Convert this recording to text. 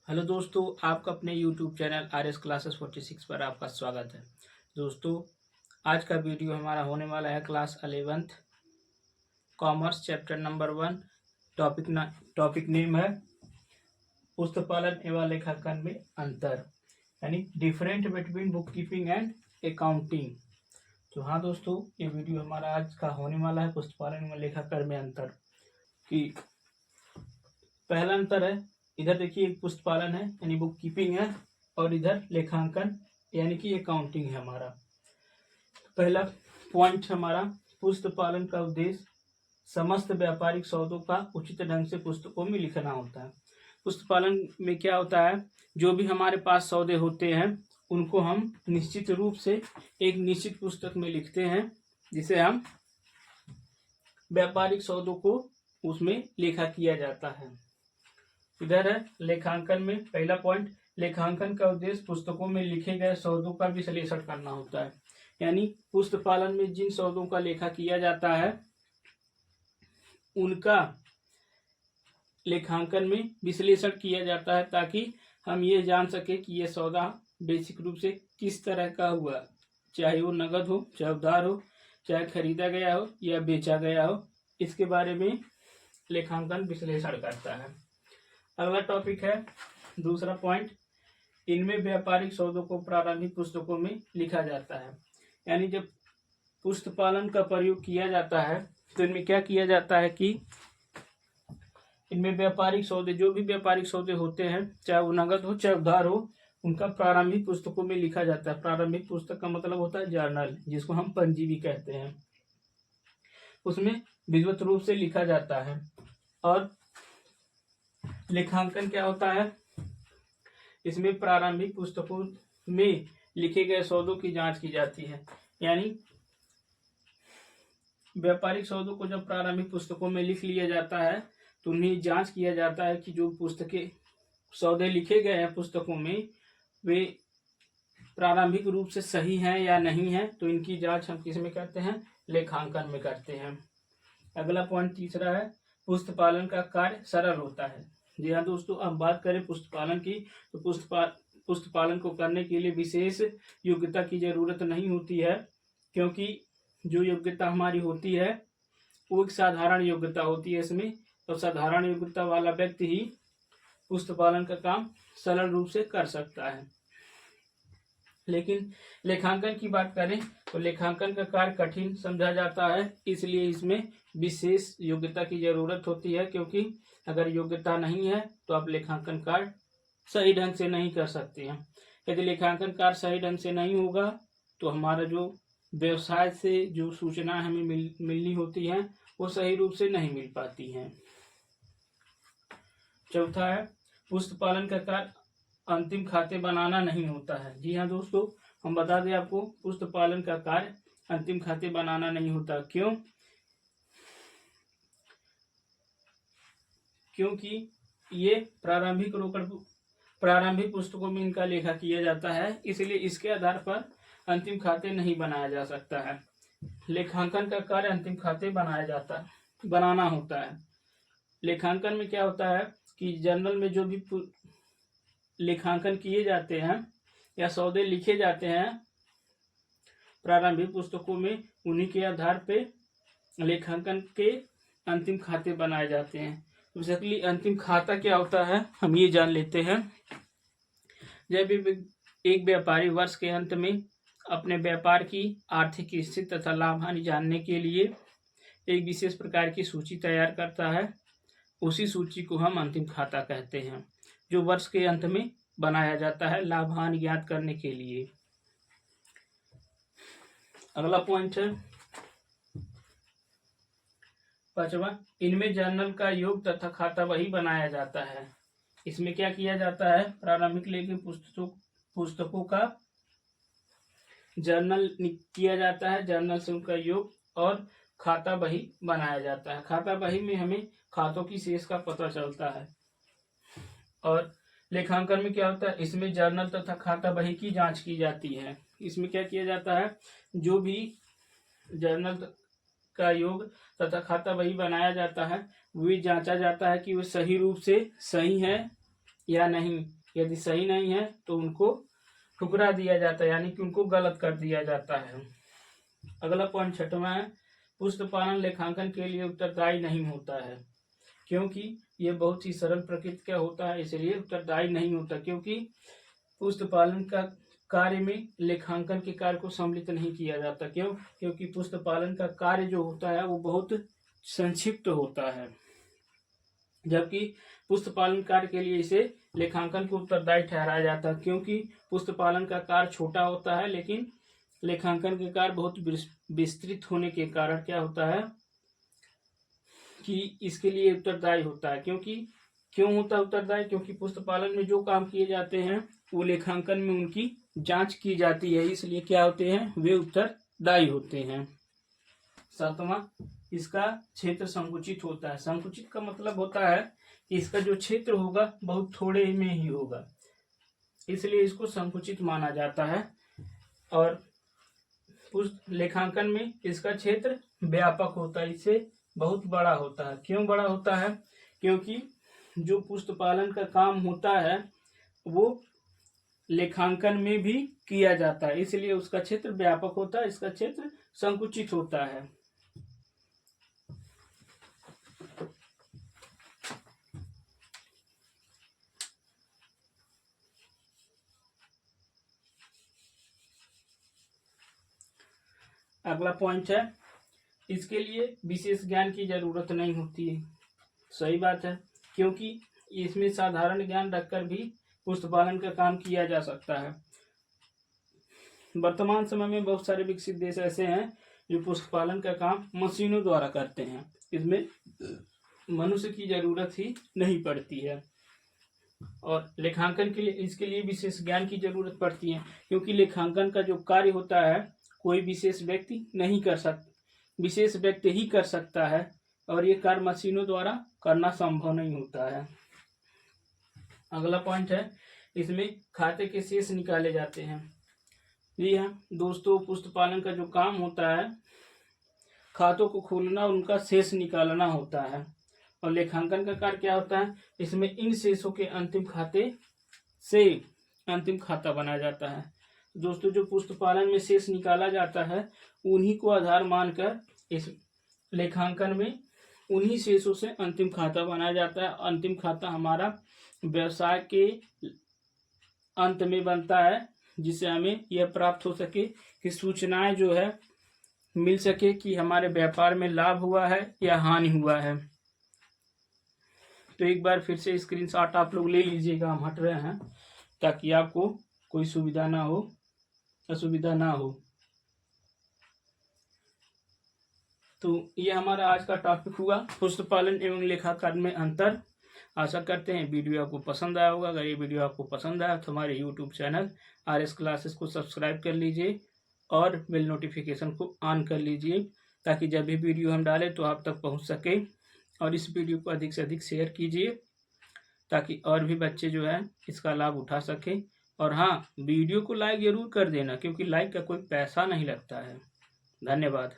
Hello दोस्तों, आपका अपने यूट्यूब चैनल RS क्लासेस 46 पर आपका स्वागत है। दोस्तों, आज का वीडियो हमारा होने वाला है class 11th commerce chapter number 1। Topic name है पुस्तपालन एवं लेखांकन में अंतर, यानी different between book keeping and accounting. तो हाँ दोस्तों, ये वीडियो हमारा आज का होने वाला है पुस्तपालन एवं लेखांकन में अंतर की। पहला अंतर है, इधर देखिए एक पुस्तपालन है यानी बुक कीपिंग है, और इधर लेखांकन यानी कि अकाउंटिंग है हमारा। पहला पॉइंट हमारा, पुस्तपालन का उद्देश्य समस्त व्यापारिक सौदों का उचित ढंग से पुस्तकों में लिखना होता है। पुस्तपालन में क्या होता है, जो भी हमारे पास सौदे होते हैं उनको हम निश्चित रूप से एक निश्चित पुस्तक में लिखते हैं, जिसे हम व्यापारिक सौदों को उसमें लेखा किया जाता है। इधर है लेखांकन में पहला पॉइंट, लेखांकन का उद्देश्य पुस्तकों में लिखे गए सौदों का विश्लेषण करना होता है। यानी पुस्तपालन में जिन सौदों का लेखा किया जाता है उनका लेखांकन में विश्लेषण किया जाता है, ताकि हम ये जान सके कि ये सौदा बेसिक रूप से किस तरह का हुआ, चाहे वो नगद हो, चाहे उधार हो, चाहे खरीदा गया हो या बेचा गया हो, इसके बारे में लेखांकन विश्लेषण करता है। अगला टॉपिक है दूसरा पॉइंट, इनमें व्यापारिक सौदों को प्रारंभिक पुस्तकों में लिखा जाता है। यानी जब पुस्तपालन का प्रयोग किया जाता है तो इनमें क्या किया जाता है कि इनमें व्यापारिक सौदे, जो भी व्यापारिक सौदे होते हैं, चाहे वो नगद हो चाहे उधार हो, उनका प्रारंभिक पुस्तकों में लिखा जाता है। प्रारंभिक पुस्तक का मतलब होता है जर्नल, जिसको हम पंजी भी कहते हैं। उसमें विधिवत रूप से लिखा जाता है। और लेखांकन क्या होता है, इसमें प्रारंभिक पुस्तकों में लिखे गए सौदों की जांच की जाती है। यानी व्यापारिक सौदों को जब प्रारंभिक पुस्तकों में लिख लिया जाता है तो उन्हें जांच किया जाता है कि जो पुस्तकें सौदे लिखे गए हैं पुस्तकों में, वे प्रारंभिक रूप से सही हैं या नहीं हैं। तो इनकी जांच हम किस में करते हैं, लेखांकन में करते हैं। अगला पॉइंट तीसरा है, पुस्तपालन का कार्य सरल होता है। जी हाँ दोस्तों, अब बात करें पुस्तपालन की, तो पुस्तपालन को करने के लिए विशेष योग्यता की जरूरत नहीं होती है, क्योंकि जो योग्यता हमारी होती है वो एक साधारण योग्यता होती है इसमें। तो साधारण योग्यता वाला व्यक्ति ही पुस्तपालन का काम सरल रूप से कर सकता है। लेकिन लेखांकन की बात करें तो लेखांकन का कार्य कठिन समझा जाता है, इसलिए इसमें विशेष योग्यता की जरूरत होती है। क्योंकि अगर योग्यता नहीं है तो आप लेखांकन कार्य सही ढंग से नहीं कर सकते हैं। यदि लेखांकन कार्य सही ढंग से नहीं होगा तो हमारा जो व्यवसाय से जो सूचना हमें मिलनी होती है वो सही रूप से नहीं मिल पाती हैं। चौथा है, पुस्तपालन का कार्य अंतिम खाते बनाना नहीं होता है। जी हाँ दोस्तों, हम बता दें आपको, पुस्तपालन का कार्य अंतिम खाते बनाना नहीं होता। क्यों? क्योंकि ये प्रारंभिक पुस्तकों में इनका लेखा किया जाता है, इसलिए इसके आधार पर अंतिम खाते नहीं बनाया जा सकता है। लेखांकन का कार्य अंतिम खाते बनाना होता है। लेखांकन में क्या होता है कि जर्नल में जो भी लेखांकन किए जाते हैं या सौदे लिखे जाते हैं प्रारंभिक पुस्तकों में, उन्हीं के आधार पे लेखांकन के अंतिम खाते बनाए जाते हैं। बेसिकली अंतिम खाता क्या होता है हम ये जान लेते हैं। जब एक व्यापारी वर्ष के अंत में अपने व्यापार की आर्थिक स्थिति तथा लाभ हानि जानने के लिए एक विशेष प्रकार की सूची तैयार करता है, उसी सूची को हम अंतिम खाता कहते हैं, जो वर्ष के अंत में बनाया जाता है लाभ हानि ज्ञात करने के लिए। अगला पॉइंट है पांचवा, इनमें जर्नल का योग तथा खाता वही बनाया जाता है। इसमें क्या किया जाता है, प्रारंभिक लेखन पुस्तकों का जर्नल किया जाता है, जर्नल से उनका योग और खाता बही बनाया जाता है। खाता बही में हमें खातों की शेष का पता चलता है। और लेखांकन में क्या होता है, इसमें जर्नल तथा खाता बही की जांच की जाती है। इसमें क्या किया जाता है, जो भी जर्नल का योग तथा खाता बही बनाया जाता है वो जांचा जाता है कि वो सही रूप से सही है या नहीं। यदि सही नहीं है तो उनको ठुकरा दिया जाता है, यानी कि उनको गलत कर दिया जाता है। अगला पॉइंट 6वां है, पुस्त पालन लेखांकन के लिए उत्तरदायी नहीं होता है, क्योंकि ये बहुत ही सरल प्रकृति का होता है, इसलिए उत्तरदायी नहीं होता। क्योंकि पुस्त पालन का कार्य में लेखांकन के कार्य को सम्मिलित नहीं किया जाता। क्यों? क्योंकि पुस्त पालन का कार्य जो होता है वो बहुत संक्षिप्त होता है, जबकि पुस्त पालन कार्य के लिए इसे लेखांकन को उत्तरदायी ठहराया जाता है। क्योंकि पुस्त पालन का कार्य छोटा होता है, लेकिन लेखांकन के कार्य बहुत विस्तृत होने के कारण क्या होता है कि इसके लिए उत्तरदायी होता है। क्यों होता है उत्तरदायी? क्योंकि पुस्त पालन में जो काम किए जाते हैं वो लेखांकन में उनकी जांच की जाती है, इसलिए क्या होते हैं, वे उत्तरदायी होते हैं। 7वां, इसका क्षेत्र संकुचित होता है। संकुचित का मतलब होता है कि इसका जो क्षेत्र होगा बहुत थोड़े में ही होगा, इसलिए इसको संकुचित माना जाता है। और लेखांकन में इसका क्षेत्र व्यापक होता है, इससे बहुत बड़ा होता है। क्यों बड़ा होता है? क्योंकि जो पुस्त पालन का काम होता है वो लेखांकन में भी किया जाता है, इसलिए उसका क्षेत्र व्यापक होता है, इसका क्षेत्र संकुचित होता है। अगला पॉइंट है, इसके लिए विशेष ज्ञान की जरूरत नहीं होती है। सही बात है, क्योंकि इसमें साधारण ज्ञान रखकर भी पुस्त पालन का काम किया जा सकता है। वर्तमान समय में बहुत सारे विकसित देश ऐसे हैं जो पुस्त पालन का काम मशीनों द्वारा करते हैं, इसमें मनुष्य की जरूरत ही नहीं पड़ती है। और लेखांकन के लिए इसके लिए विशेष ज्ञान की जरूरत पड़ती है, क्योंकि लेखांकन का जो कार्य होता है कोई विशेष व्यक्ति नहीं कर सकता, विशेष व्यक्ति ही कर सकता है, और ये कार्य मशीनों द्वारा करना संभव नहीं होता है। अगला पॉइंट है, इसमें खाते के शेष निकाले जाते हैं। जी हाँ दोस्तों, पुस्त पालन का जो काम होता है खातों को खोलना और उनका शेष निकालना होता है। और लेखांकन का कार्य क्या होता है, इसमें इन शेषों के अंतिम खाते से अंतिम खाता बनाया जाता है। दोस्तों, जो पुस्त पालन में शेष निकाला जाता है उन्हीं को आधार मानकर इस लेखांकन में उन्हीं शेषों से अंतिम खाता बनाया जाता है। अंतिम खाता हमारा व्यवसाय के अंत में बनता है, जिससे हमें यह प्राप्त हो सके कि सूचनाएं जो है मिल सके कि हमारे व्यापार में लाभ हुआ है या हानि हुआ है। तो एक बार फिर से स्क्रीनशॉट आप लोग ले लीजिएगा, हम हट रहे हैं ताकि आपको कोई असुविधा ना हो। तो ये हमारा आज का टॉपिक हुआ, पुस्त पालन एवं लेखाकरण में अंतर। आशा करते हैं वीडियो आपको पसंद आया होगा। अगर ये वीडियो आपको पसंद आया तो हमारे यूट्यूब चैनल RS क्लासेस को सब्सक्राइब कर लीजिए और बेल नोटिफिकेशन को ऑन कर लीजिए, ताकि जब भी वीडियो हम डालें तो आप तक पहुंच सके। और इस वीडियो को अधिक से अधिक शेयर कीजिए, ताकि और भी बच्चे जो है इसका लाभ उठा सकें। और हाँ, वीडियो को लाइक जरूर कर देना, क्योंकि लाइक का कोई पैसा नहीं लगता है। धन्यवाद।